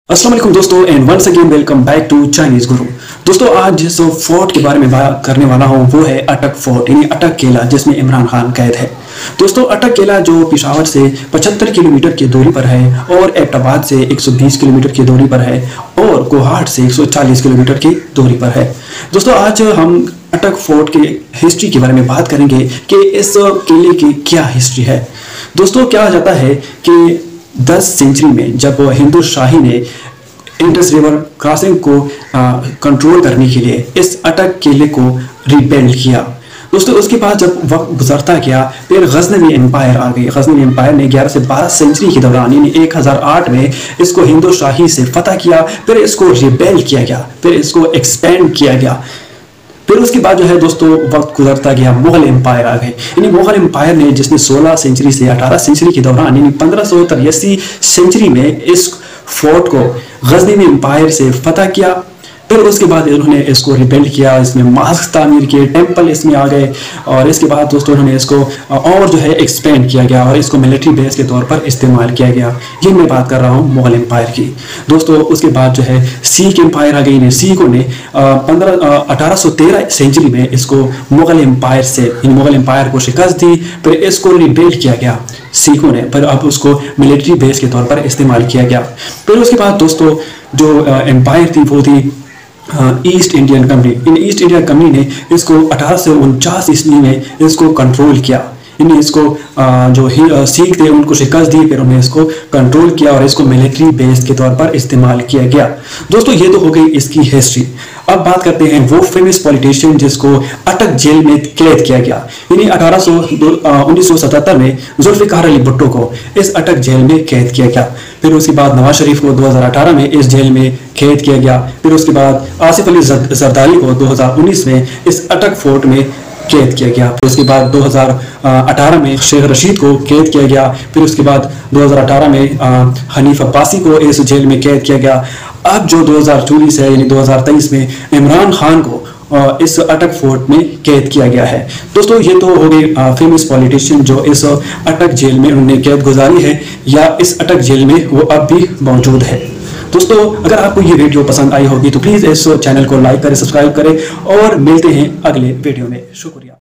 अस्सलाम वालेकुम दोस्तों and once again welcome back to Chinese guru. दोस्तों आज जिस फोर्ट के बारे में बात करने वाला हूँ वो है अटक फोर्ट यानी अटक किला, जिसमें इमरान खान कैद है। दोस्तों अटक किला जो पेशावर से 75 किलोमीटर की दूरी पर है और एबटाबाद से 120 किलोमीटर की दूरी पर है और कोहाट से 140 किलोमीटर की दूरी पर है। दोस्तों आज हम अटक फोर्ट के हिस्ट्री के बारे में बात करेंगे कि इस किले की क्या हिस्ट्री है। दोस्तों क्या जाता है कि 10 सेंचुरी में जब हिंदू शाही ने इंडस रिवर क्रॉसिंग को कंट्रोल करने के लिए इस अटक किले को रिबिल्ड किया। दोस्तों उसके बाद जब वक्त गुजरता गया फिर गजनवी एम्पायर आ गई। गजनवी एम्पायर ने 11 से 12 सेंचुरी के दौरान यानी 1008 में इसको हिंदू शाही से फतह किया, फिर इसको रिबिल्ड किया गया, फिर इसको एक्सपेंड किया गया। फिर उसके बाद जो है दोस्तों वक्त गुजरता गया, मुगल एम्पायर आ गए। यानी मुगल एम्पायर ने जिसने 16 सेंचुरी से 18 सेंचुरी के दौरान यानी 1583 सेंचुरी में इस फोर्ट को गजनवी एम्पायर से फतह किया। फिर उसके बाद उन्होंने इसको रिबिल्ड किया, इसमें मास्क तामीर किए, टेम्पल इसमें आ गए और इसके बाद दोस्तों उन्होंने इसको और जो है एक्सपेंड किया गया और इसको मिलिट्री बेस के तौर पर इस्तेमाल किया गया। ये मैं बात कर रहा हूँ मुगल एम्पायर की। दोस्तों उसके बाद जो है सिख एम्पायर आ गई। सिखों ने 1813 सेंचुरी में इसको मुगल एम्पायर से मुगल एम्पायर को शिकस्त दी, फिर इसको रिबिल्ड किया गया सिखों ने, पर अब उसको मिलिट्री बेस के तौर पर इस्तेमाल किया गया। फिर उसके बाद दोस्तों जो एम्पायर थी वो थी ईस्ट इंडियन कंपनी। इन ईस्ट इंडियन कंपनी ने इसको 1849 ईस्वी में इसको कंट्रोल किया। इन्हें इसको जो सिख थे उनको शिकस्त दी, फिर उन्हें इसको कंट्रोल किया और इसको मिलिट्री बेस के तौर पर इस्तेमाल किया गया। दोस्तों ये तो हो गई इसकी हिस्ट्री। अब बात करते हैं वो फेमस पॉलिटिशियन जिसको अटक जेल में कैद किया गया। यानी 1977 में जुल्फिकार अली भुट्टो को इस अटक जेल में कैद किया गया। फिर उसके बाद नवाज शरीफ को 2018 में इस जेल में कैद किया गया। फिर उसके बाद आसिफ अली जरदारी को 2019 में इस अटक फोर्ट में कैद किया गया। फिर उसके बाद 2018 में शेख रशीद को कैद किया गया। फिर उसके बाद 2018 में हनीफ अब्बासी को इस जेल में कैद किया गया। अब जो 2024 है यानी 2023 में इमरान खान को इस अटक फोर्ट में कैद किया गया है। दोस्तों ये तो हो गई फेमस पॉलिटिशियन जो इस अटक जेल में उन्होंने कैद गुजारी है या इस अटक जेल में वो अब भी मौजूद है। दोस्तों अगर आपको ये वीडियो पसंद आई होगी तो प्लीज़ इस चैनल को लाइक करें, सब्सक्राइब करें और मिलते हैं अगले वीडियो में। शुक्रिया।